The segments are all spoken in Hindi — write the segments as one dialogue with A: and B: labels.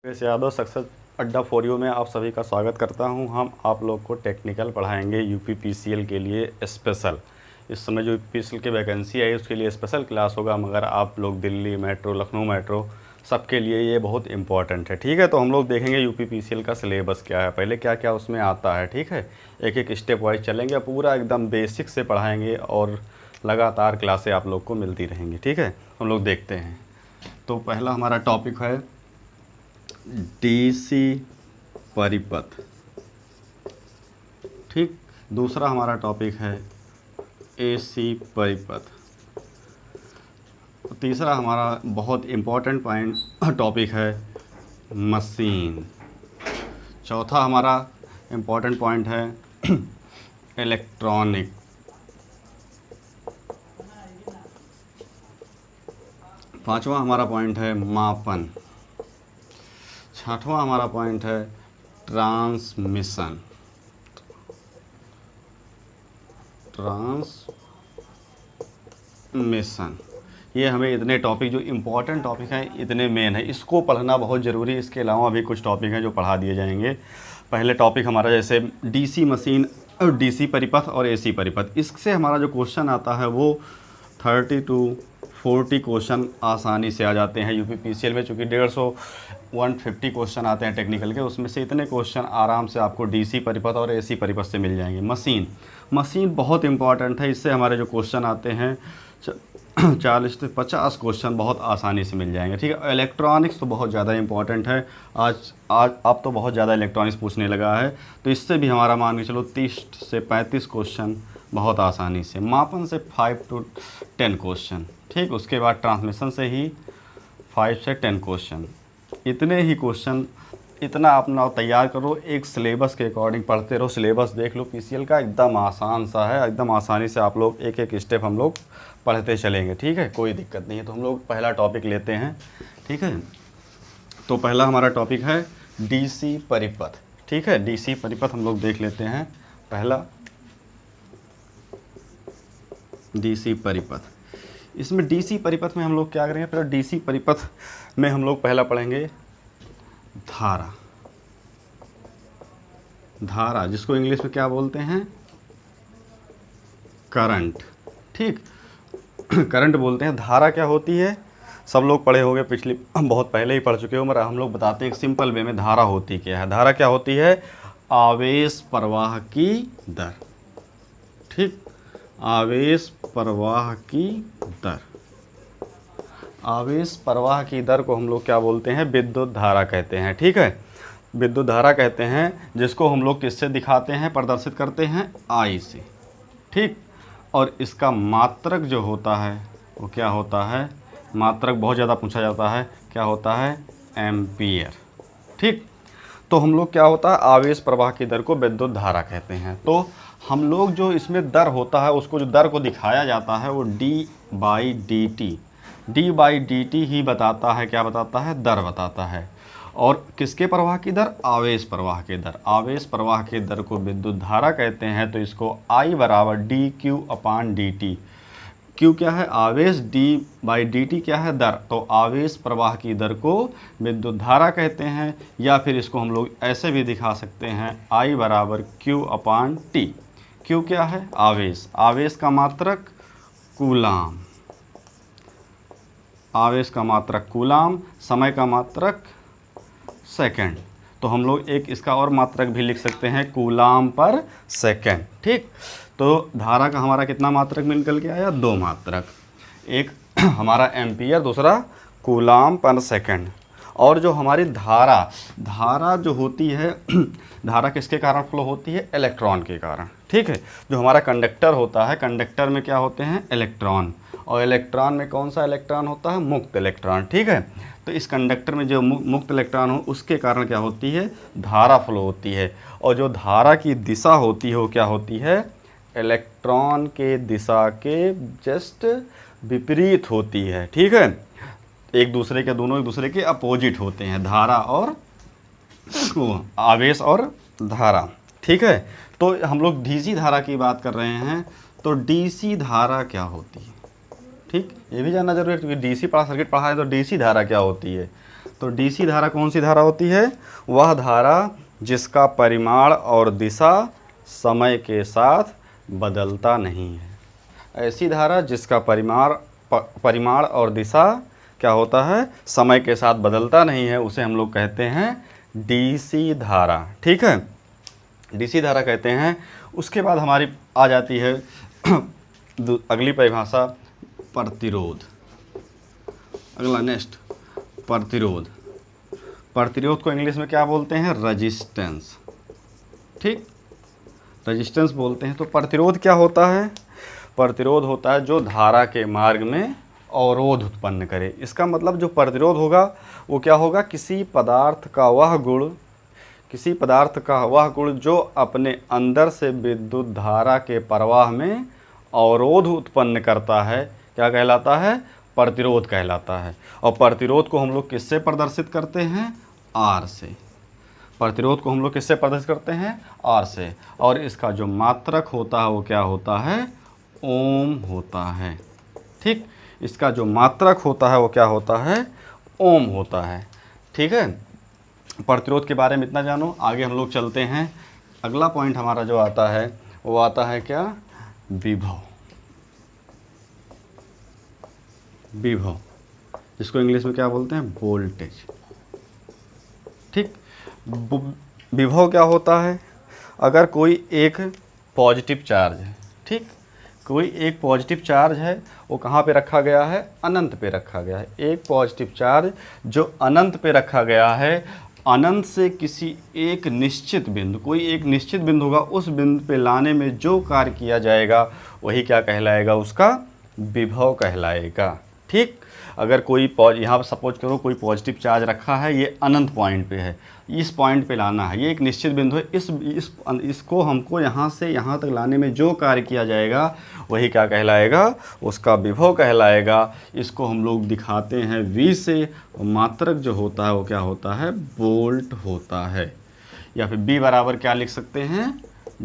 A: वैसे यादव सक्सेस अड्डा फॉर यू में आप सभी का स्वागत करता हूं। हम आप लोग को टेक्निकल पढ़ाएंगे यूपीपीसीएल के लिए स्पेशल। इस समय जो यूपीपीसीएल की वैकेंसी आई उसके लिए स्पेशल क्लास होगा, मगर आप लोग दिल्ली मेट्रो, लखनऊ मेट्रो, सबके लिए ये बहुत इंपॉर्टेंट है। ठीक है, तो हम लोग देखेंगे यूपीपीसीएल का सिलेबस क्या है, पहले क्या क्या उसमें आता है। ठीक है, एक एक स्टेप वाइज चलेंगे, पूरा एकदम बेसिक से पढ़ाएँगे और लगातार क्लासें आप लोग को मिलती रहेंगी। ठीक है, हम लोग देखते हैं। तो पहला हमारा टॉपिक है डीसी परिपथ। ठीक, दूसरा हमारा टॉपिक है एसी परिपथ। तीसरा हमारा बहुत इम्पोर्टेंट टॉपिक है मशीन। चौथा हमारा इम्पोर्टेंट पॉइंट है इलेक्ट्रॉनिक। पांचवा हमारा पॉइंट है मापन। छठवां हमारा पॉइंट है ट्रांसमिशन। ये हमें इतने टॉपिक जो इम्पोर्टेंट टॉपिक हैं, इतने मेन है, इसको पढ़ना बहुत ज़रूरी है। इसके अलावा भी कुछ टॉपिक हैं जो पढ़ा दिए जाएंगे। पहले टॉपिक हमारा जैसे डीसी मशीन और डीसी परिपथ और एसी परिपथ। इससे हमारा जो क्वेश्चन आता है वो 30 to 40 क्वेश्चन आसानी से आ जाते हैं यूपीपीसीएल में। चूँकि 150 क्वेश्चन आते हैं टेक्निकल के, उसमें से इतने क्वेश्चन आराम से आपको डीसी परिपथ और एसी परिपथ से मिल जाएंगे। मशीन बहुत इंपॉर्टेंट है, इससे हमारे जो क्वेश्चन आते हैं 40 से 50 क्वेश्चन बहुत आसानी से मिल जाएंगे। ठीक है, इलेक्ट्रॉनिक्स तो बहुत ज़्यादा इंपॉर्टेंट है। आज अब तो बहुत ज़्यादा इलेक्ट्रॉनिक्स पूछने लगा है, तो इससे भी हमारा मान के चलो 30 से 35 क्वेश्चन बहुत आसानी से। मापन से 5 to 10 क्वेश्चन। ठीक, उसके बाद ट्रांसमिशन से ही 5 से 10 क्वेश्चन। इतने ही क्वेश्चन, इतना अपना तैयार करो, एक सिलेबस के अकॉर्डिंग पढ़ते रहो। सिलेबस देख लो पीसीएल का, एकदम आसान सा है, एकदम आसानी से आप लोग एक एक स्टेप हम लोग पढ़ते चलेंगे। ठीक है, कोई दिक्कत नहीं है। तो हम लोग पहला टॉपिक लेते हैं। ठीक है, तो पहला हमारा टॉपिक है डीसी परिपथ। ठीक है, डीसी परिपथ हम लोग देख लेते हैं। पहला डीसी परिपथ। इसमें डीसी परिपथ में हम लोग क्या करेंगे, फिर डीसी परिपथ में हम लोग पहला पढ़ेंगे धारा, जिसको इंग्लिश में क्या बोलते हैं, करंट। ठीक, करंट बोलते हैं। धारा क्या होती है, सब लोग पढ़े होंगे, पिछली बहुत पहले ही पढ़ चुके हो, मगर हम लोग बताते हैं एक सिंपल वे में धारा होती क्या है। धारा क्या होती है, आवेश प्रवाह की दर। ठीक, आवेश प्रवाह की दर। आवेश प्रवाह की दर को हम लोग क्या बोलते हैं, विद्युत धारा कहते हैं। ठीक है, विद्युत धारा कहते हैं, जिसको हम लोग किससे दिखाते हैं, प्रदर्शित करते हैं, आई से। ठीक, और इसका मात्रक जो होता है वो क्या होता है, मात्रक बहुत ज़्यादा पूछा जाता है, क्या होता है, एम्पियर। ठीक, तो हम लोग क्या होता है, आवेश प्रवाह की दर को विद्युत धारा कहते हैं। तो हम लोग जो इसमें दर होता है, उसको जो दर को दिखाया जाता है वो d/dt ही बताता है, क्या बताता है, दर बताता है। और किसके प्रवाह की दर, आवेश प्रवाह की दर। आवेश प्रवाह की दर को विद्युत धारा कहते हैं। तो इसको I बराबर dq/dt। Q क्या है, आवेश, d/dt क्या है, दर। तो आवेश प्रवाह की दर को विद्युत धारा कहते हैं, या फिर इसको हम लोग ऐसे भी दिखा सकते हैं, I बराबर q/t। Q क्या है, आवेश, आवेश का मात्रक कूलाम, आवेश का मात्रक कूलाम, समय का मात्रक सेकंड। तो हम लोग एक इसका और मात्रक भी लिख सकते हैं, कूलाम पर सेकंड। ठीक, तो धारा का हमारा कितना मात्रक निकल के आया, 2 मात्रक, एक हमारा एम्पियर, दूसरा कूलाम पर सेकंड। और जो हमारी धारा जो होती है, धारा किसके कारण फ्लो होती है, इलेक्ट्रॉन के कारण। ठीक है, जो हमारा कंडक्टर होता है, कंडक्टर में क्या होते हैं, इलेक्ट्रॉन, और इलेक्ट्रॉन में कौन सा इलेक्ट्रॉन होता है, मुक्त इलेक्ट्रॉन। ठीक है, तो इस कंडक्टर में जो मुक्त इलेक्ट्रॉन हो, उसके कारण क्या होती है, धारा फ्लो होती है। और जो धारा की दिशा होती है वो क्या होती है, इलेक्ट्रॉन के दिशा के जस्ट विपरीत होती है। ठीक है, दोनों एक दूसरे के अपोजिट होते हैं, धारा और आवेश और धारा। ठीक है, तो हम लोग डीसी धारा की बात कर रहे हैं। तो डीसी धारा क्या होती है, ठीक, ये भी जानना जरूरी है, क्योंकि डीसी पढ़ा, सर्किट पढ़ा है, तो डीसी धारा क्या होती है। तो डीसी धारा कौन सी धारा होती है? वह धारा जिसका परिमाण और दिशा समय के साथ बदलता नहीं है। ऐसी धारा जिसका परिमाण और दिशा क्या होता है? समय के साथ बदलता नहीं है, उसे हम लोग कहते हैं डीसी धारा। ठीक है, डीसी धारा कहते हैं। उसके बाद हमारी आ जाती है अगली परिभाषा प्रतिरोध। अगला नेक्स्ट प्रतिरोध। प्रतिरोध को इंग्लिश में क्या बोलते हैं? रेजिस्टेंस। ठीक, रेजिस्टेंस बोलते हैं। तो प्रतिरोध क्या होता है? प्रतिरोध होता है जो धारा के मार्ग में अवरोध उत्पन्न करे। इसका मतलब जो प्रतिरोध होगा वो क्या होगा? किसी पदार्थ का वह गुण जो अपने अंदर से विद्युत धारा के प्रवाह में अवरोध उत्पन्न करता है, क्या कहलाता है? प्रतिरोध कहलाता है। और प्रतिरोध को हम लोग किससे प्रदर्शित करते हैं? आर से। प्रतिरोध को हम लोग किससे प्रदर्शित करते हैं? आर से। और इसका जो मात्रक होता है वो क्या होता है? ओम होता है। ठीक, इसका जो मात्रक होता है वो क्या होता है? ओम होता है। ठीक है, प्रतिरोध के बारे में इतना जानो। आगे हम लोग चलते हैं। अगला पॉइंट हमारा जो आता है वो आता है क्या? विभव। विभव, जिसको इंग्लिश में क्या बोलते हैं? वोल्टेज। ठीक, विभव क्या होता है? अगर कोई एक पॉजिटिव चार्ज है, ठीक, कोई एक पॉजिटिव चार्ज है, वो कहाँ पे रखा गया है? अनंत पे रखा गया है। एक पॉजिटिव चार्ज जो अनंत पे रखा गया है, अनंत से किसी एक निश्चित बिंदु, कोई एक निश्चित बिंदु होगा, उस बिंदु पे लाने में जो कार्य किया जाएगा वही क्या कहलाएगा? उसका विभव कहलाएगा। ठीक, अगर कोई यहाँ पर सपोज करो कोई पॉजिटिव चार्ज रखा है, ये अनंत पॉइंट पे है, इस पॉइंट पे लाना है, ये एक निश्चित बिंदु है, इसको हमको यहाँ से यहाँ तक लाने में जो कार्य किया जाएगा वही क्या कहलाएगा? उसका विभव कहलाएगा। इसको हम लोग दिखाते हैं V से, और मात्रक जो होता है वो क्या होता है? वोल्ट होता है। या फिर B बराबर क्या लिख सकते हैं?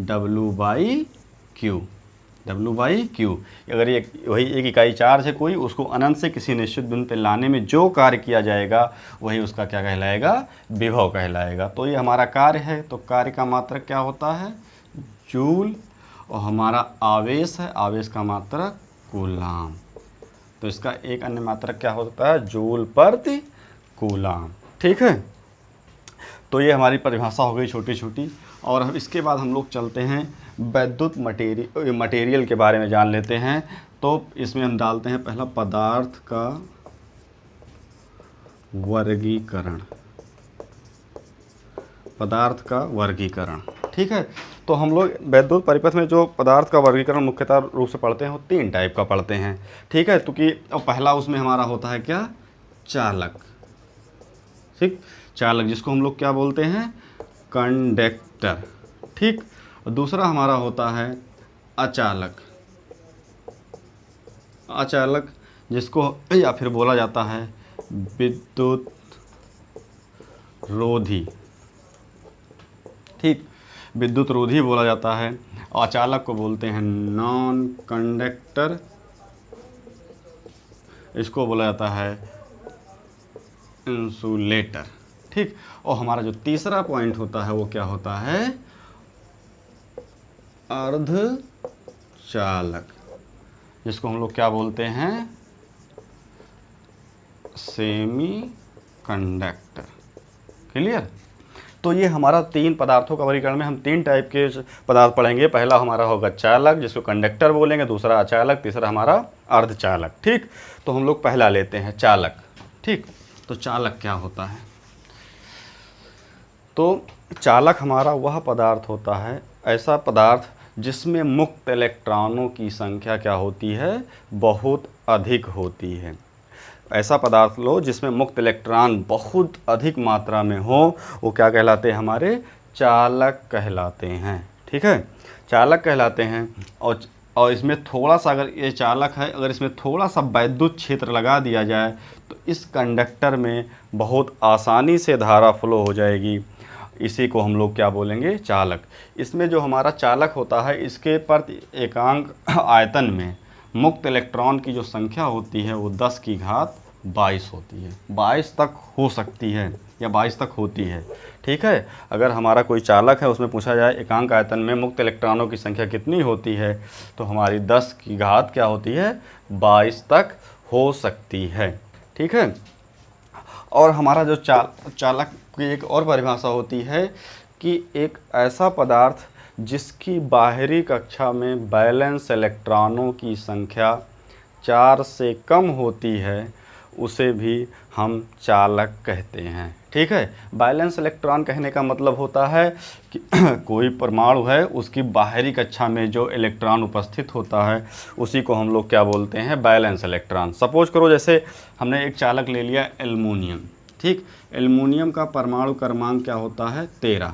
A: W/Q। W/Q। अगर ये वही एक इकाई चार्ज है कोई, उसको अनंत से किसी निश्चित बिंदु पे लाने में जो कार्य किया जाएगा वही उसका क्या कहलाएगा? विभव कहलाएगा। तो ये हमारा कार्य है, तो कार्य का मात्रक क्या होता है? जूल। और हमारा आवेश है, आवेश का मात्रक कूलाम। तो इसका एक अन्य मात्रक क्या होता है? जूल प्रति कूलाम। ठीक है, तो ये हमारी परिभाषा हो गई छोटी छोटी। और अब इसके बाद हम लोग चलते हैं वैद्युत मटेरियल के बारे में जान लेते हैं। तो इसमें हम डालते हैं पहला पदार्थ का वर्गीकरण। पदार्थ का वर्गीकरण। ठीक है, तो हम लोग वैद्युत परिपथ में जो पदार्थ का वर्गीकरण मुख्यतः रूप से पढ़ते हैं वो 3 टाइप का पढ़ते हैं। ठीक है, क्योंकि पहला उसमें हमारा होता है क्या? चालक। ठीक, चालक जिसको हम लोग क्या बोलते हैं? कंडक्टर। ठीक, और दूसरा हमारा होता है अचालक। अचालक जिसको या फिर बोला जाता है विद्युत रोधी। ठीक, विद्युत रोधी बोला जाता है। अचालक को बोलते हैं नॉन कंडक्टर, इसको बोला जाता है इंसुलेटर। ठीक, और हमारा जो तीसरा पॉइंट होता है वो क्या होता है? अर्धचालक, जिसको हम लोग क्या बोलते हैं? Semi conductor. क्लियर? तो ये हमारा 3 पदार्थों का वर्गीकरण में हम 3 टाइप के पदार्थ पढ़ेंगे। पहला हमारा होगा चालक, जिसको कंडक्टर बोलेंगे, दूसरा अचालक, तीसरा हमारा अर्धचालक। ठीक, तो हम लोग पहला लेते हैं चालक। ठीक, तो चालक क्या होता है? तो चालक हमारा वह पदार्थ होता है, ऐसा पदार्थ जिसमें मुक्त इलेक्ट्रॉनों की संख्या क्या होती है? बहुत अधिक होती है। ऐसा पदार्थ लो जिसमें मुक्त इलेक्ट्रॉन बहुत अधिक मात्रा में हो, वो क्या कहलाते हैं? हमारे चालक कहलाते हैं। ठीक है, चालक कहलाते हैं। और इसमें थोड़ा सा, अगर ये चालक है, अगर इसमें थोड़ा सा वैद्युत क्षेत्र लगा दिया जाए तो इस कंडक्टर में बहुत आसानी से धारा फ्लो हो जाएगी। इसी को हम लोग क्या बोलेंगे? चालक। इसमें जो हमारा चालक होता है, इसके प्रति एकांक आयतन में मुक्त इलेक्ट्रॉन की जो संख्या होती है वो 10 की घात 22 होती है, 22 तक हो सकती है या 22 तक होती है। ठीक है, अगर हमारा कोई चालक है उसमें पूछा जाए एकांक आयतन में मुक्त इलेक्ट्रॉनों की संख्या कितनी होती है, तो हमारी 10 की घात क्या होती है, 22 तक हो सकती है। ठीक है, और हमारा जो चालक की एक और परिभाषा होती है कि एक ऐसा पदार्थ जिसकी बाहरी कक्षा में बैलेंस इलेक्ट्रॉनों की संख्या 4 से कम होती है उसे भी हम चालक कहते हैं। ठीक है, बैलेंस इलेक्ट्रॉन कहने का मतलब होता है कि कोई परमाणु है उसकी बाहरी कक्षा में जो इलेक्ट्रॉन उपस्थित होता है उसी को हम लोग क्या बोलते हैं, बैलेंस इलेक्ट्रॉन। सपोज करो जैसे हमने एक चालक ले लिया एल्युमिनियम। ठीक, एल्युमिनियम का परमाणु क्रमांक क्या होता है, 13।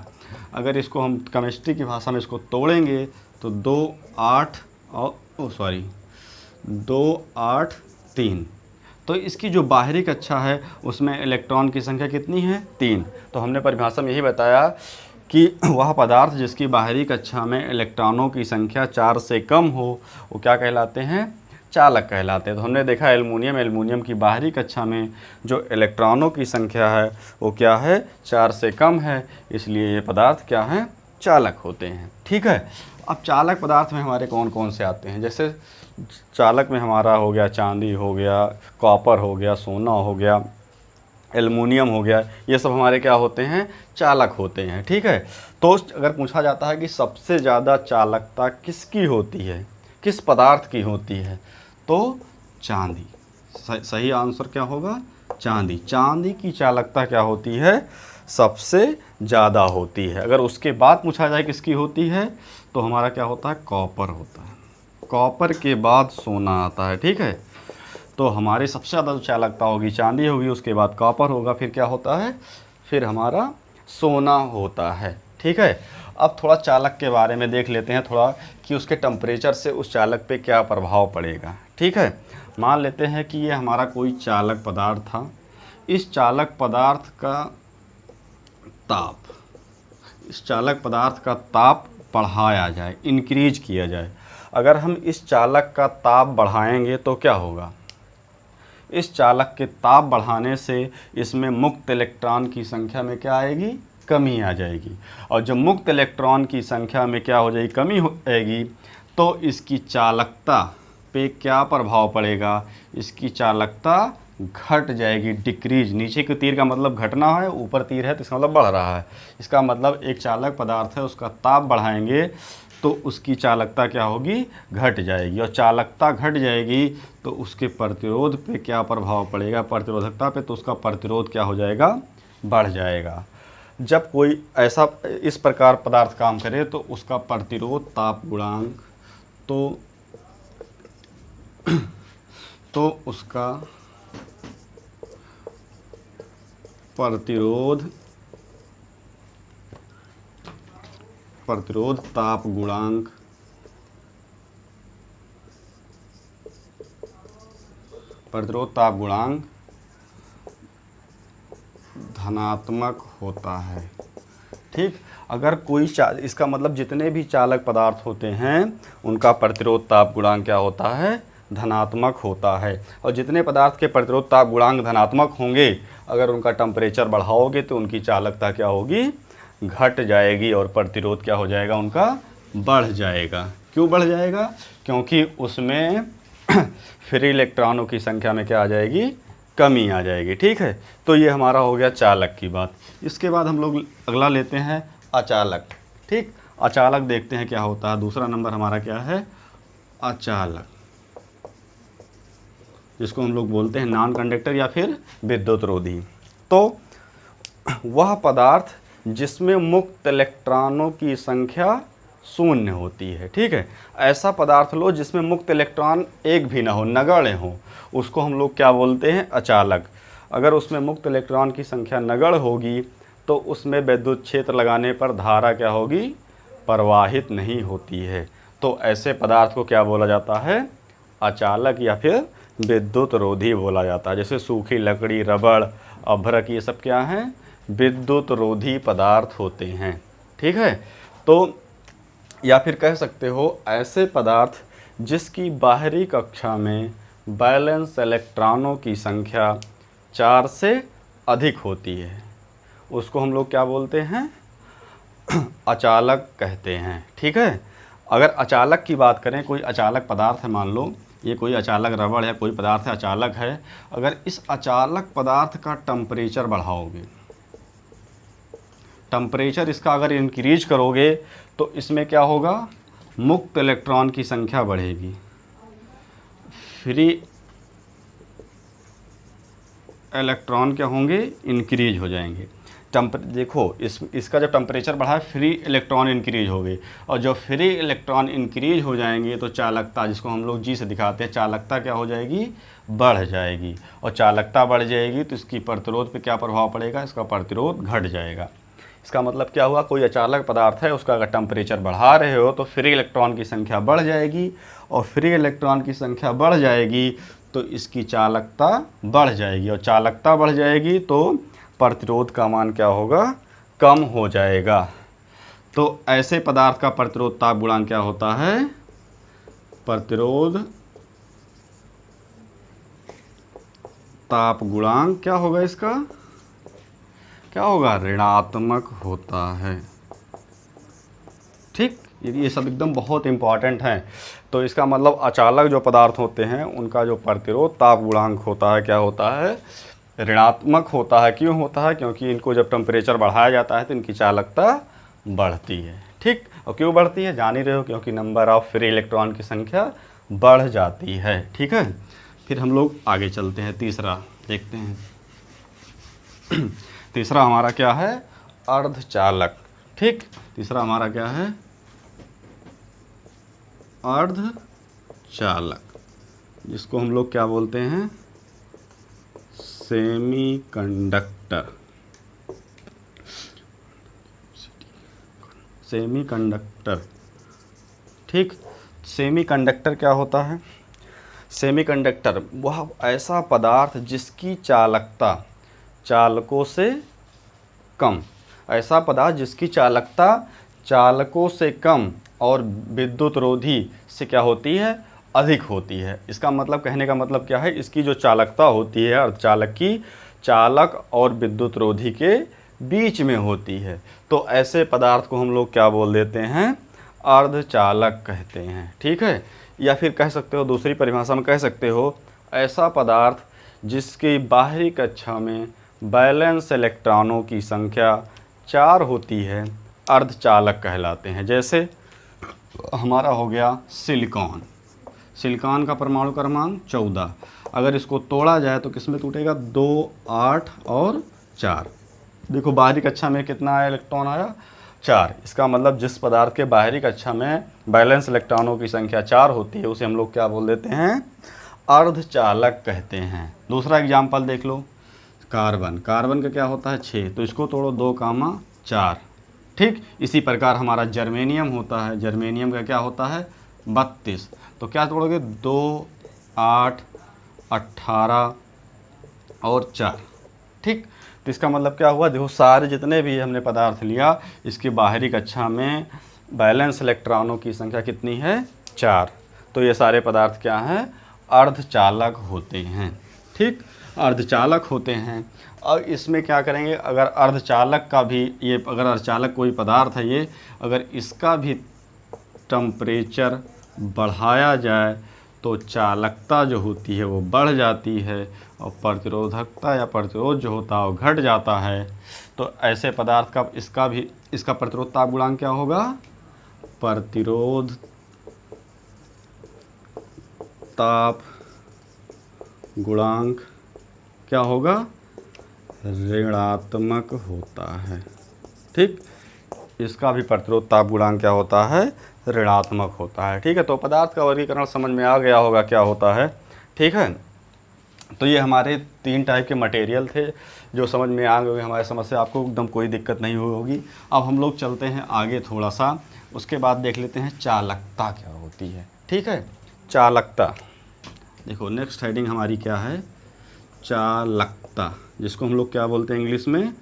A: अगर इसको हम केमिस्ट्री की भाषा में इसको तोड़ेंगे तो 2 8 और 2 8 3, तो इसकी जो बाहरी कक्षा है उसमें इलेक्ट्रॉन की संख्या कितनी है, 3। तो हमने परिभाषा में यही बताया कि वह पदार्थ जिसकी बाहरी कक्षा में इलेक्ट्रॉनों की संख्या 4 से कम हो वो क्या कहलाते हैं, चालक कहलाते हैं। तो हमने देखा एल्युमिनियम की बाहरी कक्षा में जो इलेक्ट्रॉनों की संख्या है वो क्या है, 4 से कम है, इसलिए ये पदार्थ क्या हैं, चालक होते हैं। ठीक है, अब चालक पदार्थ में हमारे कौन कौन से आते हैं, जैसे चालक में हमारा हो गया चांदी हो गया, कॉपर हो गया, सोना हो गया, एल्युमिनियम हो गया, ये सब हमारे क्या होते हैं, चालक होते हैं। ठीक है, तो अगर पूछा जाता है कि सबसे ज़्यादा चालकता किसकी होती है, किस पदार्थ की होती है, तो चांदी। सही आंसर क्या होगा, चांदी। चांदी की चालकता क्या होती है, सबसे ज़्यादा होती है। अगर उसके बाद पूछा जाए किसकी होती है तो हमारा क्या होता है, कॉपर होता है। कॉपर के बाद सोना आता है। ठीक है, तो हमारी सबसे ज़्यादा जो चालकता होगी चांदी होगी, उसके बाद कॉपर होगा, फिर क्या होता है, फिर हमारा सोना होता है। ठीक है, अब थोड़ा चालक के बारे में देख लेते हैं थोड़ा कि उसके टेम्परेचर से उस चालक पे क्या प्रभाव पड़ेगा। ठीक है, मान लेते हैं कि ये हमारा कोई चालक पदार्थ था। इस चालक पदार्थ का ताप बढ़ाया जाए, इंक्रीज किया जाए। अगर हम इस चालक का ताप बढ़ाएंगे तो क्या होगा, इस चालक के ताप बढ़ाने से इसमें मुक्त इलेक्ट्रॉन की संख्या में क्या आएगी, कमी आ जाएगी। और जब मुक्त इलेक्ट्रॉन की संख्या में क्या हो जाएगी, कमी हो जाएगी, तो इसकी चालकता पे क्या प्रभाव पड़ेगा, इसकी चालकता घट जाएगी, डिक्रीज। नीचे के तीर का मतलब घटना है, ऊपर तीर है तो इसका मतलब बढ़ रहा है। इसका मतलब एक चालक पदार्थ है उसका ताप बढ़ाएंगे तो उसकी चालकता क्या होगी, घट जाएगी। और चालकता घट जाएगी तो उसके प्रतिरोध पे क्या प्रभाव पड़ेगा, प्रतिरोधकता पे, तो उसका प्रतिरोध क्या हो जाएगा, बढ़ जाएगा। जब कोई ऐसा इस प्रकार पदार्थ काम करे तो उसका प्रतिरोध ताप गुणांक तो उसका प्रतिरोध ताप गुणांक धनात्मक होता है। ठीक, अगर कोई इसका मतलब जितने भी चालक पदार्थ होते हैं उनका प्रतिरोध ताप गुणांक क्या होता है, धनात्मक होता है। और जितने पदार्थ के प्रतिरोध ताप गुणांक धनात्मक होंगे, अगर उनका टेम्परेचर बढ़ाओगे तो उनकी चालकता क्या होगी, घट जाएगी, और प्रतिरोध क्या हो जाएगा, उनका बढ़ जाएगा। क्यों बढ़ जाएगा, क्योंकि उसमें फ्री इलेक्ट्रॉनों की संख्या में क्या आ जाएगी, कमी आ जाएगी। ठीक है, तो ये हमारा हो गया चालक की बात। इसके बाद हम लोग अगला लेते हैं अचालक। ठीक, अचालक देखते हैं क्या होता है। दूसरा नंबर हमारा क्या है, अचालक, जिसको हम लोग बोलते हैं नॉन कंडक्टर या फिर विद्युत रोधी। तो वह पदार्थ जिसमें मुक्त इलेक्ट्रॉनों की संख्या 0 होती है। ठीक है, ऐसा पदार्थ लो जिसमें मुक्त इलेक्ट्रॉन एक भी ना हो, नगण्य हो, उसको हम लोग क्या बोलते हैं, अचालक। अगर उसमें मुक्त इलेक्ट्रॉन की संख्या नगण्य होगी तो उसमें विद्युत क्षेत्र लगाने पर धारा क्या होगी, प्रवाहित नहीं होती है। तो ऐसे पदार्थ को क्या बोला जाता है, अचालक या फिर विद्युत रोधी बोला जाता है। जैसे सूखी लकड़ी, रबड़, अभ्रक, ये सब क्या हैं, विद्युत रोधी पदार्थ होते हैं। ठीक है, तो या फिर कह सकते हो ऐसे पदार्थ जिसकी बाहरी कक्षा में बैलेंस इलेक्ट्रॉनों की संख्या 4 से अधिक होती है, उसको हम लोग क्या बोलते हैं, अचालक कहते हैं। ठीक है, अगर अचालक की बात करें, कोई अचालक पदार्थ है, मान लो ये कोई अचालक रबड़ है, कोई पदार्थ है अचालक है, अगर इस अचालक पदार्थ का टेम्परेचर बढ़ाओगे, टेम्परेचर इसका अगर इंक्रीज करोगे तो इसमें क्या होगा, मुक्त इलेक्ट्रॉन की संख्या बढ़ेगी, फ्री इलेक्ट्रॉन क्या होंगे, इंक्रीज हो जाएंगे। देखो इसका जब टेम्परेचर बढ़ा है, फ्री इलेक्ट्रॉन इंक्रीज हो गई, और जब फ्री इलेक्ट्रॉन इंक्रीज हो जाएंगे तो चालकता, जिसको हम लोग जी से दिखाते हैं, चालकता क्या हो जाएगी, बढ़ जाएगी, और चालकता बढ़ जाएगी तो इसकी प्रतिरोध पे क्या प्रभाव पड़ेगा, इसका प्रतिरोध घट जाएगा। इसका मतलब क्या हुआ, कोई अचालक पदार्थ है, उसका अगर टेम्परेचर बढ़ा रहे हो तो फ्री इलेक्ट्रॉन की संख्या बढ़ जाएगी, और फ्री इलेक्ट्रॉन की संख्या बढ़ जाएगी तो इसकी चालकता बढ़ जाएगी, और चालकता बढ़ जाएगी तो प्रतिरोध का मान क्या होगा, कम हो जाएगा। तो ऐसे पदार्थ का प्रतिरोध ताप गुणांक क्या होता है, प्रतिरोध ताप गुणांक क्या होगा, इसका क्या होगा, ऋणात्मक होता है। ठीक, ये सब एकदम बहुत इंपॉर्टेंट है। तो इसका मतलब अचालक जो पदार्थ होते हैं उनका जो प्रतिरोध ताप गुणांक होता है क्या होता है, ऋणात्मक होता है। क्यों होता है, क्योंकि इनको जब टेम्परेचर बढ़ाया जाता है तो इनकी चालकता बढ़ती है। ठीक, और क्यों बढ़ती है जान ही रहे हो, क्योंकि नंबर ऑफ फ्री इलेक्ट्रॉन की संख्या बढ़ जाती है। ठीक है, फिर हम लोग आगे चलते हैं, तीसरा देखते हैं। तीसरा हमारा क्या है, अर्धचालक। ठीक, तीसरा हमारा क्या है, अर्धचालक, जिसको हम लोग क्या बोलते हैं, सेमीकंडक्टर। सेमीकंडक्टर, ठीक, सेमीकंडक्टर क्या होता है, सेमीकंडक्टर वह ऐसा पदार्थ जिसकी चालकता चालकों से कम, ऐसा पदार्थ जिसकी चालकता चालकों से कम और विद्युत रोधी से क्या होती है, अधिक होती है। इसका मतलब, कहने का मतलब क्या है, इसकी जो चालकता होती है अर्धचालक की, चालक और विद्युत रोधी के बीच में होती है। तो ऐसे पदार्थ को हम लोग क्या बोल देते हैं, अर्धचालक कहते हैं। ठीक है, या फिर कह सकते हो, दूसरी परिभाषा में कह सकते हो, ऐसा पदार्थ जिसकी बाहरी कक्षा में बैलेंस इलेक्ट्रॉनों की संख्या 4 होती है, अर्धचालक कहलाते हैं। जैसे हमारा हो गया सिलिकॉन, सिलिकॉन का परमाणु क्रमांक 14, अगर इसको तोड़ा जाए तो किस में टूटेगा, 2, 8 और 4। देखो बाहरी कक्षा में कितना आया, इलेक्ट्रॉन आया 4। इसका मतलब जिस पदार्थ के बाहरी कक्षा में बैलेंस इलेक्ट्रॉनों की संख्या 4 होती है उसे हम लोग क्या बोल देते हैं, अर्धचालक कहते हैं। दूसरा एग्जाम्पल देख लो, कार्बन, कार्बन का क्या होता है 6, तो इसको तोड़ो 2, 4। ठीक, इसी प्रकार हमारा जर्मेनियम होता है, जर्मेनियम का क्या होता है 32, तो क्या तोड़ोगे 2, 8, 18 और 4। ठीक, तो इसका मतलब क्या हुआ, देखो सारे जितने भी हमने पदार्थ लिया, इसकी बाहरी कक्षा में बैलेंस इलेक्ट्रॉनों की संख्या कितनी है, 4। तो ये सारे पदार्थ क्या हैं, अर्धचालक होते हैं। ठीक, अर्धचालक होते हैं। और इसमें क्या करेंगे, अगर अर्धचालक का भी, ये अगर अर्धचालक कोई पदार्थ है ये, अगर इसका भी टेम्परेचर बढ़ाया जाए तो चालकता जो होती है वो बढ़ जाती है, और प्रतिरोधकता या प्रतिरोध जो होता है वो घट जाता है। तो ऐसे पदार्थ का इसका प्रतिरोध ताप गुणांक क्या होगा, प्रतिरोध ताप गुणांक क्या होगा, ऋणात्मक होता है। ठीक, इसका भी प्रतिरोध ताप गुणांक क्या होता है, ऋणात्मक होता है। ठीक है, तो पदार्थ का वर्गीकरण समझ में आ गया होगा क्या होता है। ठीक है, तो ये हमारे 3 टाइप के मटेरियल थे जो समझ में आ गए हमारे समझ से, आपको एकदम कोई दिक्कत नहीं होगी। अब हम लोग चलते हैं आगे थोड़ा सा, उसके बाद देख लेते हैं चालकता क्या होती है। ठीक है, चालकता, देखो नेक्स्ट हेडिंग हमारी क्या है, चालकता, जिसको हम लोग क्या बोलते हैं इंग्लिश में,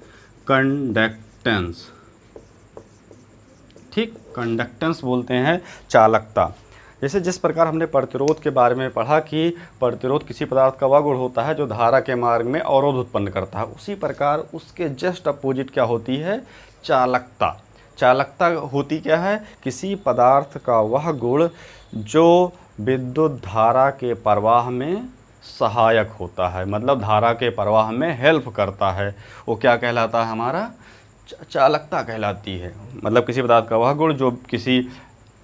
A: कंडक्टेंस। ठीक, कंडक्टेंस बोलते हैं चालकता। जैसे जिस प्रकार हमने प्रतिरोध के बारे में पढ़ा कि प्रतिरोध किसी पदार्थ का वह गुण होता है जो धारा के मार्ग में अवरोध उत्पन्न करता है, उसी प्रकार उसके जस्ट अपोजिट क्या होती है, चालकता। चालकता होती क्या है, किसी पदार्थ का वह गुण जो विद्युत धारा के प्रवाह में सहायक होता है, मतलब धारा के प्रवाह में हेल्प करता है, वो क्या कहलाता है, हमारा चालकता कहलाती है। मतलब किसी पदार्थ का वह गुण जो किसी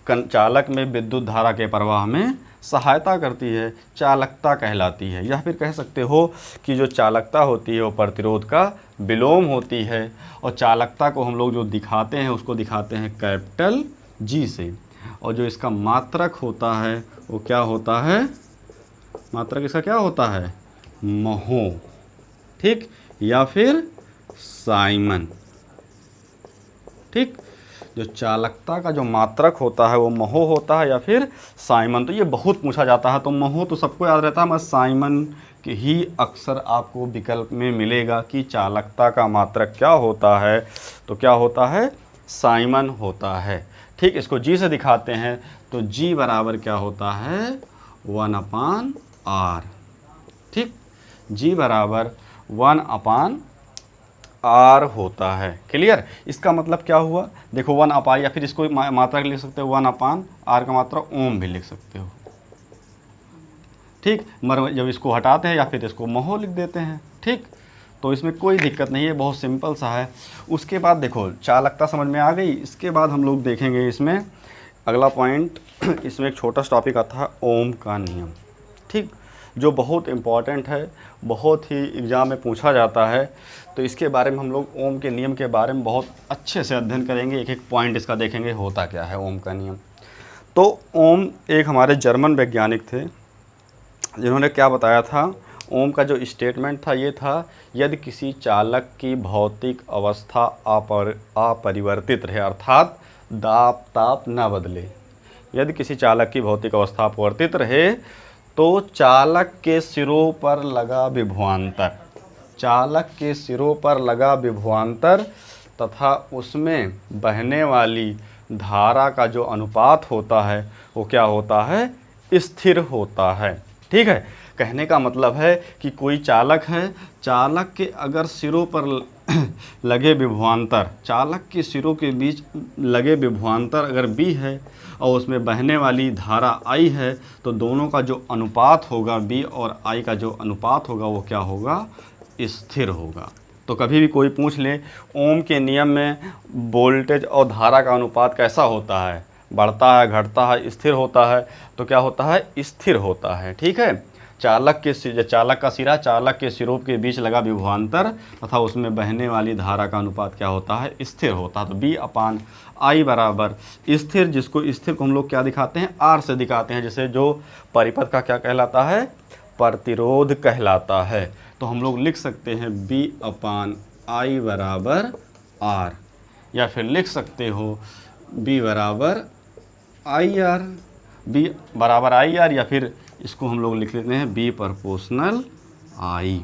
A: चालक में विद्युत धारा के प्रवाह में सहायता करती है, चालकता कहलाती है। या फिर कह सकते हो कि जो चालकता होती है वो प्रतिरोध का विलोम होती है, और चालकता को हम लोग जो दिखाते हैं उसको दिखाते हैं कैपिटल जी से, और जो इसका मात्रक होता है वो क्या होता है, मात्रक इसका क्या होता है, महो, ठीक, या फिर साइमन, ठीक। जो चालकता का जो मात्रक होता है वो महो होता है या फिर साइमन। तो ये बहुत पूछा जाता है, तो महो तो सबको याद रहता है, मगर साइमन के ही अक्सर आपको विकल्प में मिलेगा कि चालकता का मात्रक क्या होता है, तो क्या होता है, साइमन होता है, ठीक। इसको जी से दिखाते हैं, तो जी बराबर क्या होता है, 1/r, ठीक। जी बराबर 1/r होता है। क्लियर। इसका मतलब क्या हुआ, देखो 1/r, या फिर इसको मात्रक लिख सकते हो 1/r का मात्रा ओम भी लिख सकते हो, ठीक। मगर जब इसको हटाते हैं या फिर इसको महो लिख देते हैं, ठीक। तो इसमें कोई दिक्कत नहीं है, बहुत सिंपल सा है। उसके बाद देखो चालकता समझ में आ गई। इसके बाद हम लोग देखेंगे इसमें अगला पॉइंट, इसमें एक छोटा सा टॉपिक आता है ओम का नियम, ठीक, जो बहुत इम्पॉर्टेंट है, बहुत ही एग्ज़ाम में पूछा जाता है। तो इसके बारे में हम लोग ओम के नियम के बारे में बहुत अच्छे से अध्ययन करेंगे, एक एक पॉइंट इसका देखेंगे होता क्या है ओम का नियम। तो ओम एक हमारे जर्मन वैज्ञानिक थे जिन्होंने क्या बताया था, ओम का जो स्टेटमेंट था ये था, यदि किसी चालक की भौतिक अवस्था अपरिवर्तित रहे, अर्थात दाब ताप न बदले, यदि किसी चालक की भौतिक अवस्था अपरिवर्तित रहे तो चालक के सिरों पर लगा विभवांतर, चालक के सिरों पर लगा विभवांतर तथा उसमें बहने वाली धारा का जो अनुपात होता है वो क्या होता है, स्थिर होता है, ठीक है। कहने का मतलब है कि कोई चालक है, चालक के अगर सिरों पर लगे विभवांतर, चालक के सिरों के बीच लगे विभवांतर अगर B है और उसमें बहने वाली धारा I है, तो दोनों का जो अनुपात होगा B और I का जो अनुपात होगा वो क्या होगा, स्थिर होगा। तो कभी भी कोई पूछ ले ओम के नियम में वोल्टेज और धारा का अनुपात कैसा होता है, बढ़ता है, घटता है, स्थिर होता है, तो क्या होता है, स्थिर होता है, ठीक है। चालक का सिरा, चालक के सिरों के बीच लगा विभवांतर तथा उसमें बहने वाली धारा का अनुपात क्या होता है, स्थिर होता है। तो B/I बराबर स्थिर, जिसको स्थिर को हम लोग क्या दिखाते हैं, R से दिखाते हैं, जैसे जो परिपथ का क्या कहलाता है, प्रतिरोध कहलाता है। तो हम लोग लिख सकते हैं B/I बराबर R, या फिर लिख सकते हो B बराबर IR, B बराबर IR, या फिर इसको हम लोग लिख लेते हैं B प्रोपोर्शनल I,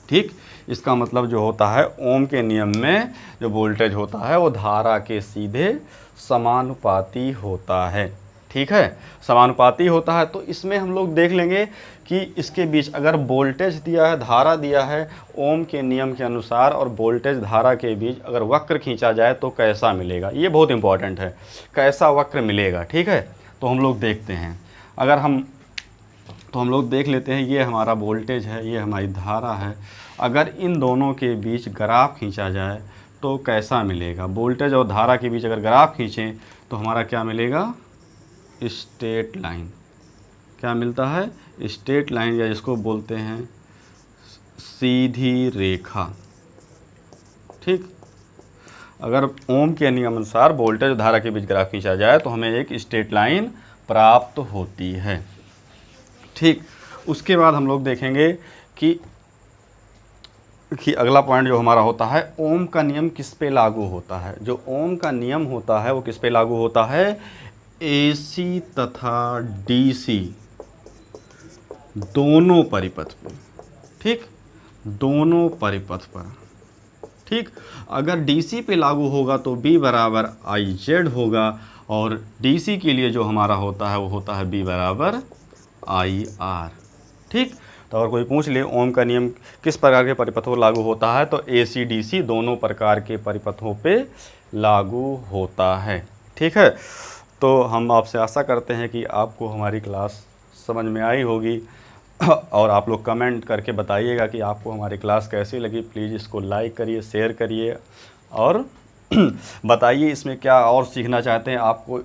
A: ठीक। इसका मतलब जो होता है ओम के नियम में जो वोल्टेज होता है वो धारा के सीधे समानुपाती होता है, ठीक है, समानुपाती होता है। तो इसमें हम लोग देख लेंगे कि इसके बीच अगर वोल्टेज दिया है, धारा दिया है, ओम के नियम के अनुसार, और वोल्टेज धारा के बीच अगर वक्र खींचा जाए तो कैसा मिलेगा, ये बहुत इंपॉर्टेंट है, कैसा वक्र मिलेगा, ठीक है। तो हम लोग देखते हैं, हम लोग देख लेते हैं, ये हमारा वोल्टेज है, ये हमारी धारा है, अगर इन दोनों के बीच ग्राफ खींचा जाए तो कैसा मिलेगा, वोल्टेज और धारा के बीच अगर ग्राफ खींचें तो हमारा क्या मिलेगा, स्ट्रेट लाइन, क्या मिलता है, स्ट्रेट लाइन, या जिसको बोलते हैं सीधी रेखा, ठीक। अगर ओम के नियम अनुसार वोल्टेज और धारा के बीच ग्राफ खींचा जाए तो हमें एक स्ट्रेट लाइन प्राप्त होती है, ठीक। उसके बाद हम लोग देखेंगे कि अगला पॉइंट जो हमारा होता है, ओम का नियम किस पे लागू होता है। जो ओम का नियम होता है वो किस पे लागू होता है, AC तथा DC दोनों परिपथ पे, ठीक, दोनों परिपथ पर, ठीक। अगर DC पे लागू होगा तो B बराबर IZ होगा, और DC के लिए जो हमारा होता है वो होता है B बराबर IR। ठीक, तो अगर कोई पूछ ले ओम का नियम किस प्रकार के परिपथों पर लागू होता है, तो AC DC दोनों प्रकार के परिपथों पे लागू होता है। ठीक है, तो हम आपसे आशा करते हैं कि आपको हमारी क्लास समझ में आई होगी और आप लोग कमेंट करके बताइएगा कि आपको हमारी क्लास कैसी लगी। प्लीज़ इसको लाइक करिए, शेयर करिए और बताइए इसमें क्या और सीखना चाहते हैं। आपको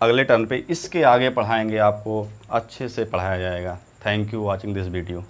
A: अगले टर्न पे इसके आगे पढ़ाएंगे, आपको अच्छे से पढ़ाया जाएगा। Thank you watching this video.